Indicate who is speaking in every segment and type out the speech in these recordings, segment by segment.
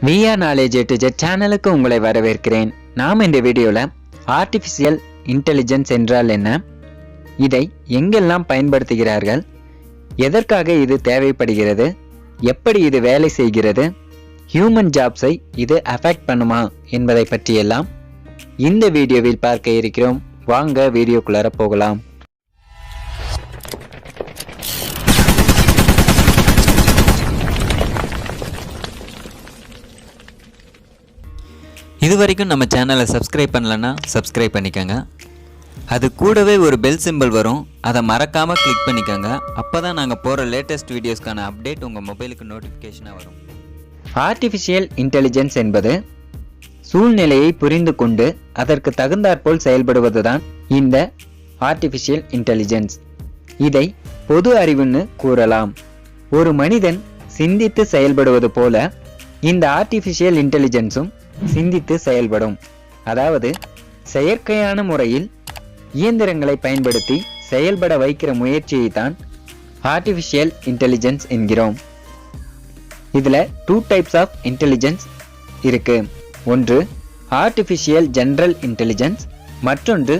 Speaker 1: VR Knowledge AtoZ சேனலுக்கு உங்களை வரவேற்கிறேன். நாம் இந்த வீடியோல ஆர்டிஃபிஷியல் இன்டெலிஜென்ஸ் என்றால் என்ன, இதை எங்கெல்லாம் பயன்படுத்துகிறார்கள், எதற்காக இது தேவைப்படுகிறது, எப்படி இது வேலை செய்கிறது, ஹியூமன் ஜாப்ஸை இது அஃபெக்ட் பண்ணுமா என்பதை பற்றியெல்லாம் இந்த வீடியோவில் பார்க்க இருக்கிறோம். வாங்க வீடியோக்குள்ளார போகலாம்.
Speaker 2: இதுவரைக்கும் நம்ம சேனலை சப்ஸ்கிரைப் பண்ணலன்னா சப்ஸ்கிரைப் பண்ணிக்கோங்க. அது கூடவே ஒரு பெல் சிம்பிள் வரும், அதை மறக்காமல் கிளிக் பண்ணிக்கோங்க. அப்போ தான் நாங்கள் போகிற லேட்டஸ்ட் வீடியோஸ்க்கான அப்டேட் உங்கள் மொபைலுக்கு நோட்டிஃபிகேஷனாக வரும்.
Speaker 1: ஆர்டிஃபிஷியல் இன்டெலிஜென்ஸ் என்பது சூழ்நிலையை புரிந்து கொண்டு அதற்கு தகுந்தாற்போல் செயல்படுவதுதான் இந்த ஆர்டிஃபிஷியல் இன்டெலிஜென்ஸ். இதை பொது அறிவுன்னு கூறலாம். ஒரு மனிதன் சிந்தித்து செயல்படுவது போல இந்த ஆர்டிஃபிஷியல் இன்டெலிஜென்ஸும் சிந்தித்து செயல்படும். அதாவது செயற்கையான முறையில் இயந்திரங்களை பயன்படுத்தி செயல்பட வைக்கிற முயற்சியை தான் ஆர்டிஃபிஷியல் இன்டெலிஜென்ஸ் என்கிறோம். இதுல 2 டைப்ஸ் ஆஃப் இன்டெலிஜென்ஸ் இருக்கு. ஒன்று ஆர்டிஃபிஷியல் ஜெனரல் இன்டெலிஜென்ஸ், மற்றொன்று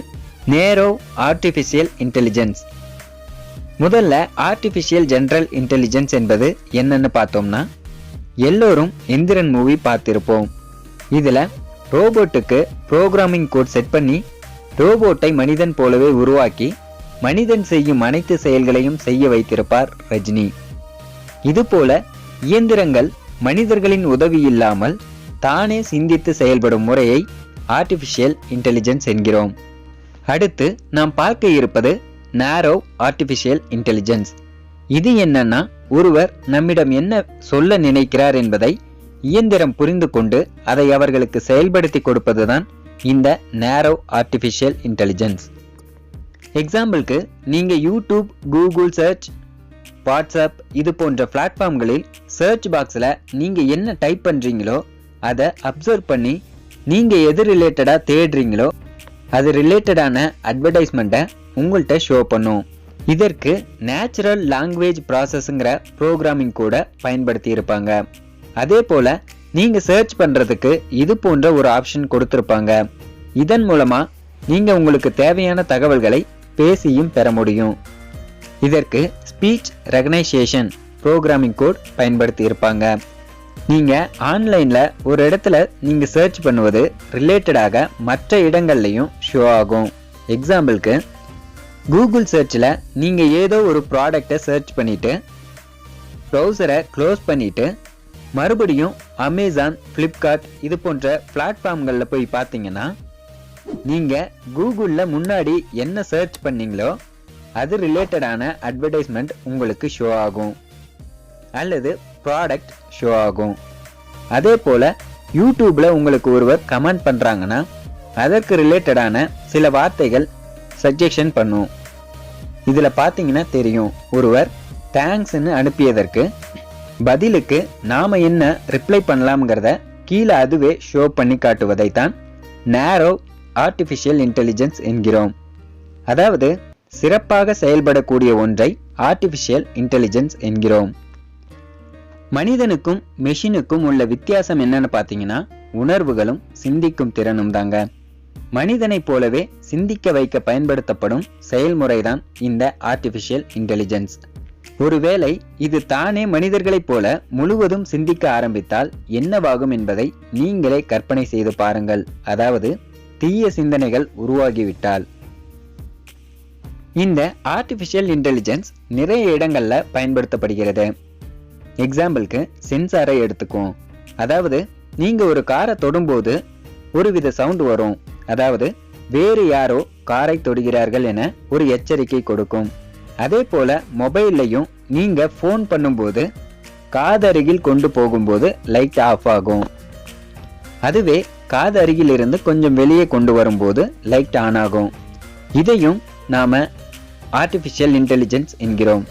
Speaker 1: நேரோ ஆர்டிஃபிஷியல் இன்டெலிஜென்ஸ். முதல்ல ஆர்டிஃபிஷியல் ஜெனரல் இன்டெலிஜென்ஸ் என்பது என்னன்னு பார்த்தோம்னா, எல்லோரும் எந்திரன் மூவி பார்த்திருப்போம். இதுல ரோபோட்டுக்கு ப்ரோக்ராமிங் கோட் செட் பண்ணி ரோபோட்டை மனிதன் போலவே உருவாக்கி மனிதன் செய்யும் அனைத்து செயல்களையும் செய்ய வைத்திருப்பார் ரஜினி. இதுபோல இயந்திரங்கள் மனிதர்களின் உதவி இல்லாமல் தானே சிந்தித்து செயல்படும் முறையை ஆர்டிஃபிஷியல் இன்டெலிஜென்ஸ் என்கிறோம். அடுத்து நாம் பார்க்க இருப்பது நேரோ ஆர்டிஃபிஷியல் இன்டெலிஜென்ஸ். இது என்னன்னா, ஒருவர் நம்மிடம் என்ன சொல்ல நினைக்கிறார் என்பதை இயந்திரம் புரிந்து கொண்டு அதை அவர்களுக்கு செயல்படுத்தி கொடுப்பதுதான் இந்த நேரோ ஆர்டிஃபிஷியல் இன்டெலிஜென்ஸ். எக்ஸாம்பிளுக்கு, நீங்க யூடியூப், கூகுள் சர்ச், வாட்ஸ்அப் இது போன்ற பிளாட்ஃபார்ம்களில் சர்ச் பாக்ஸில் நீங்க என்ன டைப் பண்றீங்களோ அதை அப்சர்வ் பண்ணி நீங்க எது ரிலேட்டடா தேடுறீங்களோ அது ரிலேட்டடான அட்வர்டைஸ்மெண்ட்டை உங்கள்கிட்ட ஷோ பண்ணும். இதற்கு நேச்சுரல் லாங்குவேஜ் ப்ராசஸ்ங்கிற ப்ரோக்ராமிங் கூட பயன்படுத்தி இருப்பாங்க. அதே போல நீங்க சர்ச் பண்றதுக்கு இது போன்ற ஒரு ஆப்ஷன் கொடுத்திருப்பாங்க. இதன் மூலமா நீங்க உங்களுக்கு தேவையான தகவல்களை பேசியும் பெற முடியும். இதற்கு ஸ்பீச் ரெகனைசேஷன் ப்ரோக்ராமிங் கோட் பயன்படுத்தி இருப்பாங்க. நீங்க ஆன்லைன்ல ஒரு இடத்துல நீங்க சர்ச் பண்ணுவது ரிலேட்டடாக மற்ற இடங்கள்லையும் ஷோ ஆகும். எக்ஸாம்பிளுக்கு, கூகுள் சர்ச்சில் நீங்க ஏதோ ஒரு ப்ராடக்டை சர்ச் பண்ணிட்டு ப்ரௌசரை க்ளோஸ் பண்ணிட்டு மறுபடியும் அமேசான், ஃப்ளிப்கார்ட் இது போன்ற பிளாட்ஃபார்ம்களில் போய் பார்த்தீங்கன்னா நீங்க கூகுளில் முன்னாடி என்ன சர்ச் பண்ணீங்களோ அது ரிலேட்டடான அட்வர்டைஸ்மெண்ட் உங்களுக்கு ஷோ ஆகும் அல்லது ப்ராடக்ட் ஷோ ஆகும். அதே போல யூடியூப்ல உங்களுக்கு ஒருவர் கமெண்ட் பண்றாங்கன்னா அதற்கு ரிலேட்டடான சில வார்த்தைகள் சஜஷன் பண்ணும். இதுல பாத்தீங்கன்னா தெரியும், ஒருவர் தேங்க்ஸ்ன்னு அனுப்பியதற்கு பதிலுக்கு நாம என்ன ரிப்ளை பண்ணலாம்ங்கிறத கீழே அதுவே ஷோ பண்ணி காட்டுவதை தான் நேரோ ஆர்டிஃபிஷியல் இன்டெலிஜென்ஸ் என்கிறோம். அதாவது சிறப்பாக செயல்படக்கூடிய ஒன்றை ஆர்டிஃபிஷியல் இன்டெலிஜென்ஸ் என்கிறோம். மனிதனுக்கும் மெஷினுக்கும் உள்ள வித்தியாசம் என்னன்னு பார்த்தீங்கன்னா, உணர்வுகளும் சிந்திக்கும் திறனும் தாங்க. மனிதனை போலவே சிந்திக்க வைக்க பயன்படுத்தப்படும் செயல்முறைதான் இந்த ஆர்டிஃபிஷியல் இன்டெலிஜென்ஸ். ஒருவேளை இது தானே மனிதர்களைப் போல முழுவதும் சிந்திக்க ஆரம்பித்தால் என்னவாகும் என்பதை நீங்களே கற்பனை செய்து பாருங்கள். அதாவது தீய சிந்தனைகள் உருவாகிவிட்டால். இந்த ஆர்டிஃபிஷியல் இன்டெலிஜென்ஸ் நிறைய இடங்கள்ல பயன்படுத்தப்படுகிறது. எக்ஸாம்பிளுக்கு சென்சாரை எடுத்துக்குவோம். அதாவது நீங்க ஒரு காரை தொடும்போது ஒருவித சவுண்ட் வரும். அதாவது வேறு யாரோ காரை தொடுகிறார்கள் என ஒரு எச்சரிக்கை கொடுக்கும். அதே போல மொபைல்லையும் நீங்க போன் பண்ணும்போது காதருகில் கொண்டு போகும்போது லைட் ஆஃப் ஆகும். அதுவே காதருகில் இருந்து கொஞ்சம் வெளியே கொண்டு வரும்போது லைட் ஆன் ஆகும். இதையும் நாம ஆர்டிஃபிஷியல் இன்டெலிஜென்ஸ் என்கிறோம்.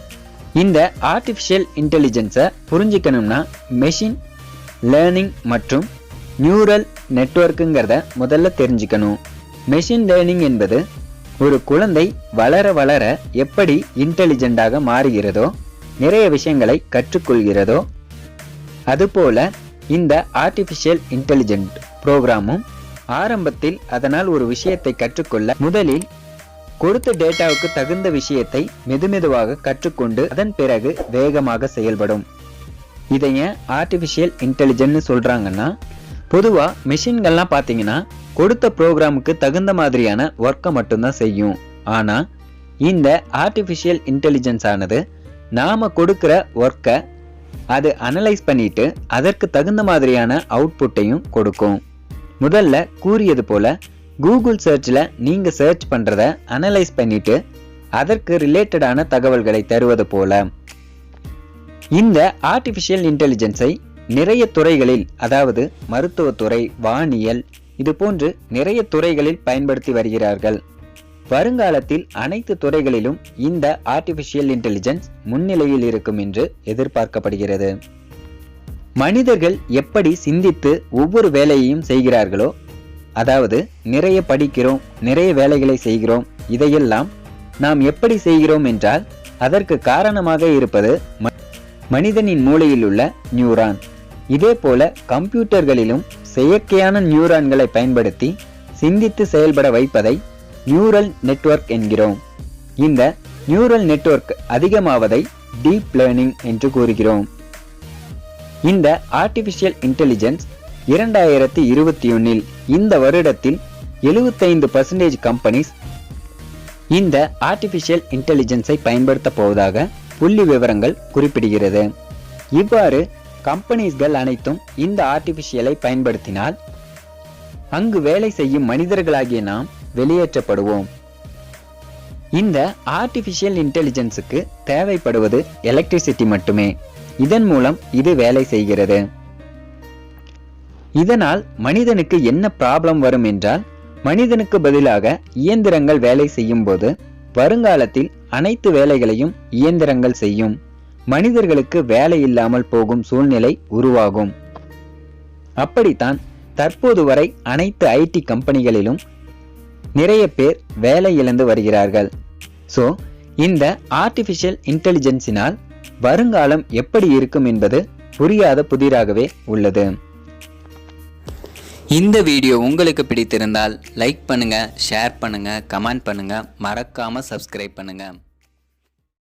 Speaker 1: இந்த ஆர்டிஃபிஷியல் இன்டெலிஜென்ஸை புரிஞ்சிக்கணும்னா மெஷின் லேர்னிங் மற்றும் நியூரல் நெட்வொர்க்குங்கிறத முதல்ல தெரிஞ்சுக்கணும். மெஷின் லேர்னிங் என்பது ஒரு குழந்தை வளர வளர எப்படி இன்டெலிஜென்டாக மாறுகிறதோ, நிறைய விஷயங்களை கற்றுக்கொள்கிறதோ, அதுபோல இந்த ஆர்டிஃபிஷியல் இன்டெலிஜென்ட் ப்ரோக்ராமும் ஆரம்பத்தில் அதனால் ஒரு விஷயத்தை கற்றுக்கொள்ள முதலில் கொடுத்த டேட்டாவுக்கு தகுந்த விஷயத்தை மெதுமெதுவாக கற்றுக்கொண்டு அதன் பிறகு வேகமாக செயல்படும். இதை ஏன் ஆர்டிஃபிஷியல் இன்டெலிஜென்ட்னு சொல்றாங்கன்னா, பொதுவா மெஷின்கள்லாம் பார்த்தீங்கன்னா கொடுத்த ப்ரோக்ராமுக்கு தகுந்த மாதிரியான ஒர்க்கை மட்டும்தான் செய்யும். ஆனா இந்த ஆர்டிஃபிஷியல் இன்டெலிஜென்ஸ் ஆனது நாம கொடுக்கிற ஒர்க்கை அது அனலைஸ் பண்ணிட்டு அதற்கு தகுந்த மாதிரியான அவுட்புட்டையும் கொடுக்கும். முதல்ல கூறியது போல கூகுள் சர்ச்ல நீங்க சர்ச் பண்றத அனலைஸ் பண்ணிட்டு அதற்கு ரிலேட்டடான தகவல்களை தருவது போல இந்த ஆர்டிஃபிஷியல் இன்டெலிஜென்ஸை நிறைய துறைகளில், அதாவது மருத்துவத்துறை, வானியல், இது போன்று நிறைய துறைகளில் பயன்படுத்தி வருகிறார்கள். வருங்காலத்தில் அனைத்து துறைகளிலும் இந்த ஆர்டிஃபிஷியல் இன்டெலிஜென்ஸ் முன்னிலையில் இருக்கும் என்று எதிர்பார்க்கப்படுகிறது. மனிதர்கள் எப்படி சிந்தித்து ஒவ்வொரு வேலையையும் செய்கிறார்களோ, அதாவது நிறைய படிக்கிறோம், நிறைய வேலைகளை செய்கிறோம், இதையெல்லாம் நாம் எப்படி செய்கிறோம் என்றால் அதற்கு காரணமாக இருப்பது மனிதனின் மூளையில் உள்ள நியூரான். இதே போல கம்ப்யூட்டர்களிலும் செயற்கையான நியூரான்களை பயன்படுத்தி சிந்தித்து செயல்பட வைப்பதை நியூரல் நெட்வொர்க் என்கிறோம். இந்த நியூரல் நெட்வொர்க் அதிகமாவதை டீப் லேர்னிங் என்று கூறுகிறோம். இந்த ஆர்டிஃபிஷியல் இன்டெலிஜென்ஸ் 2021 இந்த வருடத்தில் 75% கம்பெனிஸ் இந்த ஆர்டிஃபிஷியல் இன்டெலிஜென்ஸை பயன்படுத்த போவதாக புள்ளி விவரங்கள் குறிப்பிடுகிறது. இவ்வாறு கம்பெனிஸ்கள் அனைத்தும் இந்த ஆர்டிஃபிஷியலை பயன்படுத்தினால் அங்கு வேலை செய்யும் மனிதர்களாகிய நாம் வெளியேற்றப்படுவோம். இந்த ஆர்டிஃபிஷியல் இன்டெலிஜென்ஸுக்கு தேவைப்படுவது எலக்ட்ரிசிட்டி மட்டுமே. இதன் மூலம் இது வேலை செய்கிறது. இதனால் மனிதனுக்கு என்ன ப்ராப்ளம் வரும் என்றால், மனிதனுக்கு பதிலாக இயந்திரங்கள் வேலை செய்யும் போது வருங்காலத்தில் அனைத்து வேலைகளையும் இயந்திரங்கள் செய்யும். மனிதர்களுக்கு வேலை இல்லாமல் போகும் சூழ்நிலை உருவாகும். அப்படித்தான் தற்போது வரை அனைத்து ஐடி கம்பெனிகளிலும் நிறைய பேர் வேலை இழந்து வருகிறார்கள். சோ இந்த ஆர்டிஃபிஷியல் இன்டெலிஜென்ஸினால் வருங்காலம் எப்படி இருக்கும் என்பது புரியாத புதிராகவே உள்ளது.
Speaker 2: இந்த வீடியோ உங்களுக்கு பிடித்திருந்தால் லைக் பண்ணுங்க, ஷேர் பண்ணுங்க, கமெண்ட் பண்ணுங்க, மறக்காம சப்ஸ்கிரைப் பண்ணுங்க.